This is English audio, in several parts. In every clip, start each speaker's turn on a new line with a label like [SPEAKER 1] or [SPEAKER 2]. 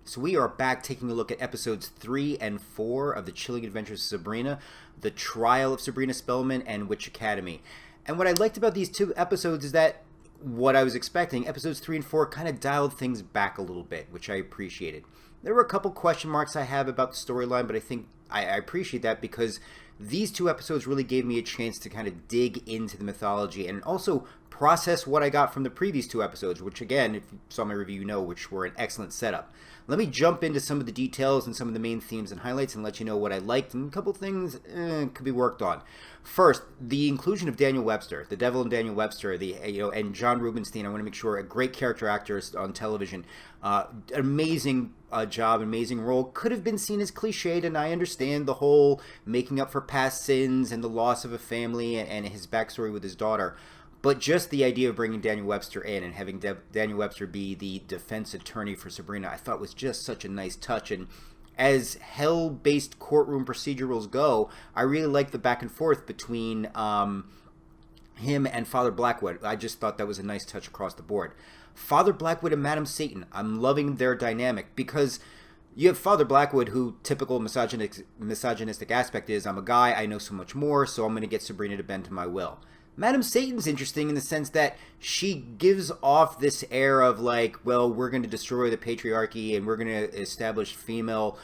[SPEAKER 1] So we are back taking a look at episodes 3 and 4 of the Chilling Adventures of Sabrina, the Trial of Sabrina Spellman, and Witch Academy. And what I liked about these two episodes is that what I was expecting, episodes 3 and 4 kind of dialed things back a little bit, which I appreciated. There were a couple question marks I have about the storyline, but I think I appreciate that because these two episodes really gave me a chance to kind of dig into the mythology and also process what I got from the previous two episodes, which again, if you saw my review, you know, which were an excellent setup. Let me jump into some of the details and some of the main themes and highlights and let you know what I liked and a couple things could be worked on. First, the inclusion of Daniel Webster, the Devil and Daniel Webster, and John Rubinstein. I want to make sure a great character actor on television, amazing job, amazing role. Could have been seen as cliched, and I understand the whole making up for past sins and the loss of a family and his backstory with his daughter. But just the idea of bringing Daniel Webster in and having Daniel Webster be the defense attorney for Sabrina, I thought was just such a nice touch. And as hell-based courtroom procedurals go, I really like the back and forth between him and Father Blackwood. I just thought that was a nice touch across the board. Father Blackwood and Madam Satan, I'm loving their dynamic because you have Father Blackwood, who typical misogynistic aspect is, I'm a guy, I know so much more, so I'm going to get Sabrina to bend to my will. Madam Satan's interesting in the sense that she gives off this air of like, well, we're going to destroy the patriarchy and we're going to establish female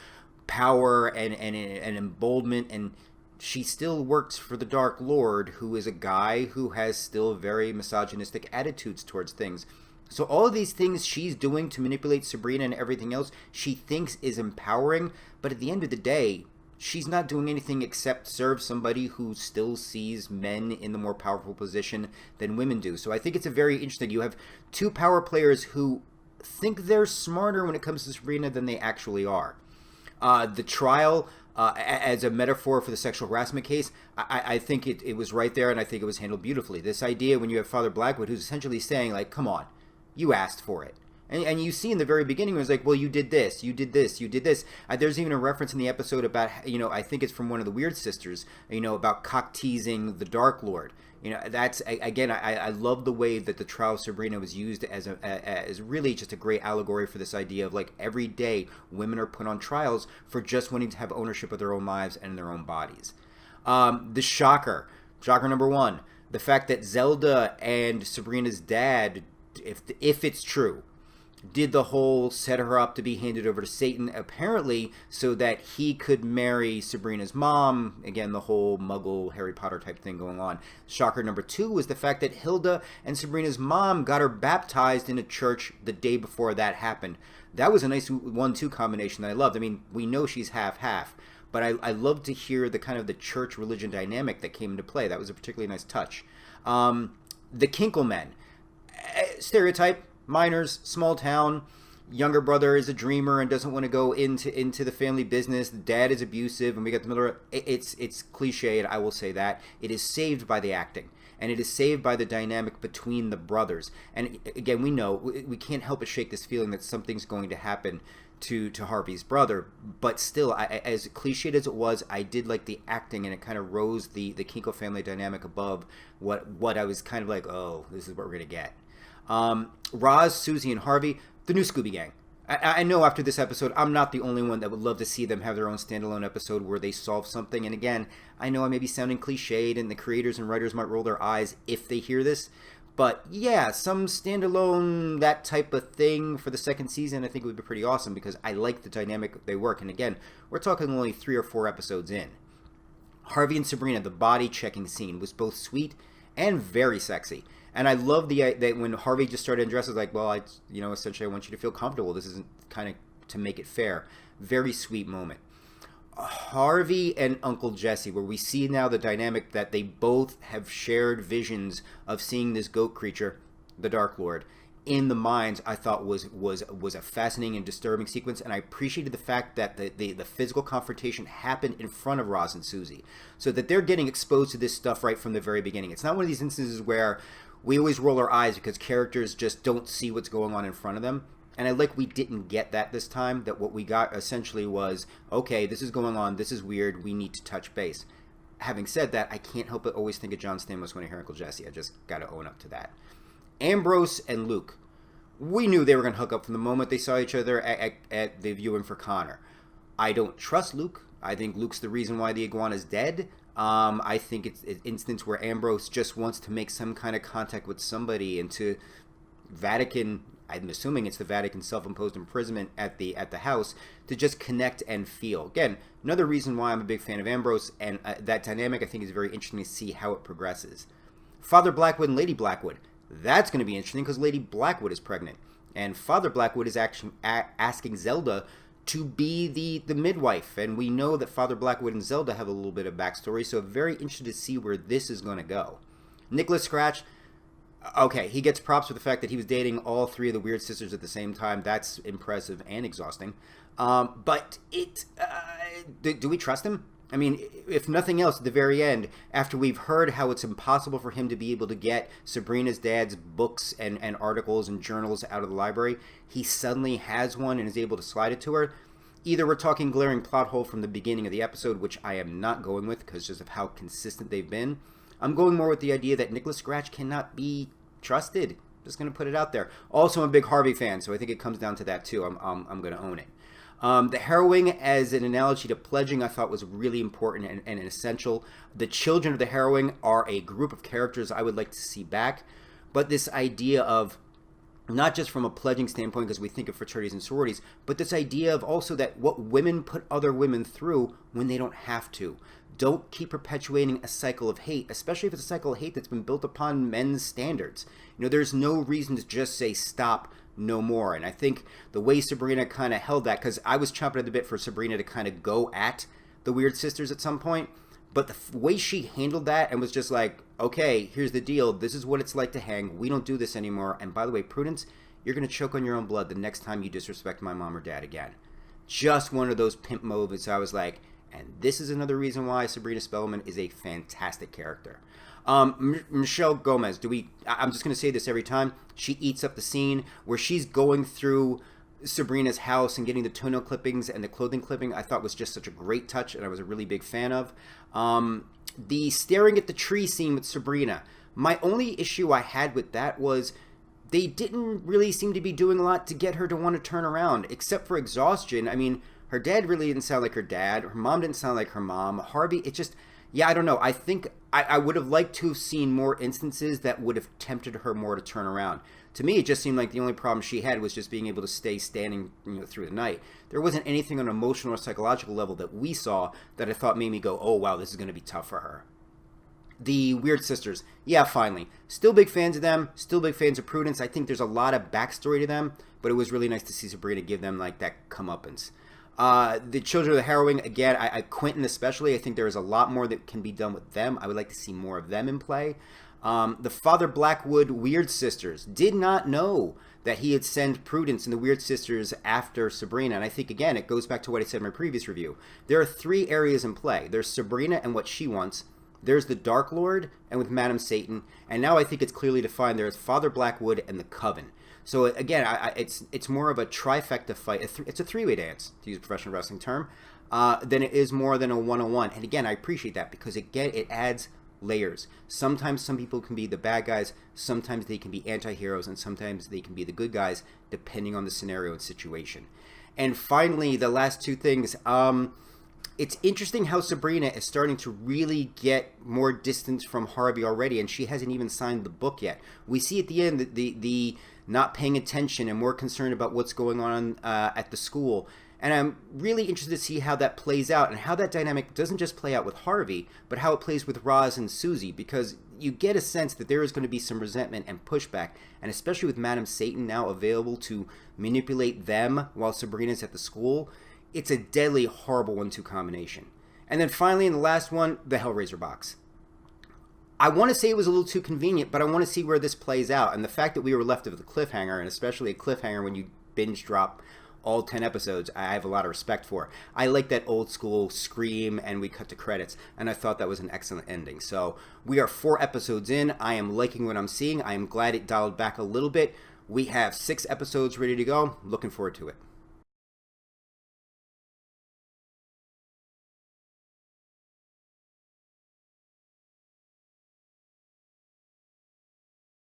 [SPEAKER 1] power and emboldenment, and she still works for the Dark Lord, who is a guy who has still very misogynistic attitudes towards things. So all of these things she's doing to manipulate Sabrina and everything else she thinks is empowering, but at the end of the day, she's not doing anything except serve somebody who still sees men in the more powerful position than women do. So I think it's a very interesting. You have two power players who think they're smarter when it comes to Sabrina than they actually are. The trial, as a metaphor for the sexual harassment case, I think it was right there, and I think it was handled beautifully. This idea when you have Father Blackwood, who's essentially saying, like, come on, you asked for it. And you see in the very beginning, it was like, well, you did this, you did this, you did this. There's even a reference in the episode about, I think it's from one of the Weird Sisters, about cock teasing the Dark Lord. That's, again, I love the way that the Trial of Sabrina was used as really just a great allegory for this idea of, like, every day women are put on trials for just wanting to have ownership of their own lives and their own bodies. The shocker number one, the fact that Zelda and Sabrina's dad, if it's true, did the whole set her up to be handed over to Satan, apparently so that he could marry Sabrina's mom. Again, the whole Muggle Harry Potter type thing going on. Shocker number two was the fact that Hilda and Sabrina's mom got her baptized in a church the day before that happened. That was a nice 1-2 combination that I loved. I mean, we know she's half-half, but I love to hear the kind of the church religion dynamic that came into play. That was a particularly nice touch. The Kinklemen. Stereotype. Miners, small town, younger brother is a dreamer and doesn't want to go into the family business. The dad is abusive, and we got the middle. It's cliche, and I will say that. It is saved by the acting, and it is saved by the dynamic between the brothers. And again, we know we can't help but shake this feeling that something's going to happen to Harvey's brother, but still, as cliched as it was, I did like the acting, and it kind of rose the Kinkle family dynamic above what I was kind of like, oh, this is what we're going to get. Roz, Susie, and Harvey, the new Scooby Gang. I know after this episode, I'm not the only one that would love to see them have their own standalone episode where they solve something. And again, I know I may be sounding cliched, and the creators and writers might roll their eyes if they hear this. But yeah, some standalone, that type of thing for the second season, I think would be pretty awesome because I like the dynamic they work. And again, we're talking only 3 or 4 episodes in. Harvey and Sabrina, the body checking scene, was both sweet and very sexy. And I love that when Harvey just started undressing, like, well, essentially I want you to feel comfortable. This isn't kind of to make it fair. Very sweet moment. Harvey and Uncle Jesse, where we see now the dynamic that they both have shared visions of seeing this goat creature, the Dark Lord, in the mines, I thought was a fascinating and disturbing sequence, and I appreciated the fact that the physical confrontation happened in front of Roz and Susie, so that they're getting exposed to this stuff right from the very beginning. It's not one of these instances where we always roll our eyes because characters just don't see what's going on in front of them. And I like we didn't get that this time, that what we got essentially was, okay, this is going on, this is weird, we need to touch base. Having said that, I can't help but always think of John Stamos when I hear Uncle Jesse. I just got to own up to that. Ambrose and Luke. we knew they were going to hook up from the moment they saw each other at the viewing for Connor. I don't trust Luke. I think Luke's the reason why the iguana's dead. I think it's an instance where Ambrose just wants to make some kind of contact with somebody, and to Vatican, I'm assuming it's the Vatican self-imposed imprisonment at the house, to just connect and feel. Again, another reason why I'm a big fan of Ambrose, and that dynamic I think is very interesting to see how it progresses. Father Blackwood and Lady Blackwood. That's going to be interesting because Lady Blackwood is pregnant. And Father Blackwood is actually asking Zelda to be the midwife. And we know that Father Blackwood and Zelda have a little bit of backstory, so I'm very interested to see where this is going to go. Nicholas Scratch, okay, he gets props for the fact that he was dating all three of the Weird Sisters at the same time. That's impressive and exhausting. But do we trust him? I mean, if nothing else, at the very end, after we've heard how it's impossible for him to be able to get Sabrina's dad's books and articles and journals out of the library, he suddenly has one and is able to slide it to her. Either we're talking glaring plot hole from the beginning of the episode, which I am not going with because just of how consistent they've been. I'm going more with the idea that Nicholas Scratch cannot be trusted. Just going to put it out there. Also, I'm a big Harvey fan, so I think it comes down to that too. I'm going to own it. The harrowing as an analogy to pledging I thought was really important and essential. The children of the harrowing are a group of characters I would like to see back. But this idea of, not just from a pledging standpoint because we think of fraternities and sororities, but this idea of also that what women put other women through when they don't have to. Don't keep perpetuating a cycle of hate, especially if it's a cycle of hate that's been built upon men's standards. You know, there's no reason to just say stop, no more. And I think the way Sabrina kind of held that, because I was chomping at the bit for Sabrina to kind of go at the Weird Sisters at some point, but the way she handled that and was just like, okay, here's the deal. This is what it's like to hang. We don't do this anymore. And by the way, Prudence, you're going to choke on your own blood the next time you disrespect my mom or dad again. Just one of those pimp moves. I was like, and this is another reason why Sabrina Spellman is a fantastic character. Michelle Gomez, I'm just going to say this every time. She eats up the scene where she's going through Sabrina's house and getting the toenail clippings and the clothing clipping. I thought was just such a great touch, and I was a really big fan of. The staring at the tree scene with Sabrina. My only issue I had with that was they didn't really seem to be doing a lot to get her to want to turn around, except for exhaustion. I mean, her dad really didn't sound like her dad. Her mom didn't sound like her mom. Harvey, it just... Yeah, I don't know. I think I would have liked to have seen more instances that would have tempted her more to turn around. To me, it just seemed like the only problem she had was just being able to stay standing, through the night. There wasn't anything on an emotional or psychological level that we saw that I thought made me go, oh, wow, this is going to be tough for her. The Weird Sisters. Yeah, finally. Still big fans of them. Still big fans of Prudence. I think there's a lot of backstory to them, but it was really nice to see Sabrina give them, like, that comeuppance. The Children of the Harrowing, again, Quentin especially, I think there is a lot more that can be done with them. I would like to see more of them in play. The Father Blackwood Weird Sisters did not know that he had sent Prudence and the Weird Sisters after Sabrina. And I think, again, it goes back to what I said in my previous review. There are three areas in play. There's Sabrina and what she wants. There's the Dark Lord and with Madam Satan. And now I think it's clearly defined. There's Father Blackwood and the Coven. So again, it's more of a trifecta fight. It's a three-way dance, to use a professional wrestling term, than it is more than a one-on-one. And again, I appreciate that because it adds layers. Sometimes some people can be the bad guys, sometimes they can be anti-heroes, and sometimes they can be the good guys, depending on the scenario and situation. And finally, the last two things. It's interesting how Sabrina is starting to really get more distance from Harvey already, and she hasn't even signed the book yet. We see at the end that the not paying attention and more concerned about what's going on at the school. And I'm really interested to see how that plays out and how that dynamic doesn't just play out with Harvey, but how it plays with Roz and Susie, because you get a sense that there is going to be some resentment and pushback, and especially with Madam Satan now available to manipulate them while Sabrina's at the school. It's a deadly, horrible 1-2 combination. And then finally, in the last one, the Hellraiser box. I want to say it was a little too convenient, but I want to see where this plays out. And the fact that we were left with a cliffhanger, and especially a cliffhanger when you binge drop all 10 episodes, I have a lot of respect for. I like that old school scream and we cut to credits, and I thought that was an excellent ending. So we are 4 episodes in. I am liking what I'm seeing. I am glad it dialed back a little bit. We have 6 episodes ready to go. Looking forward to it.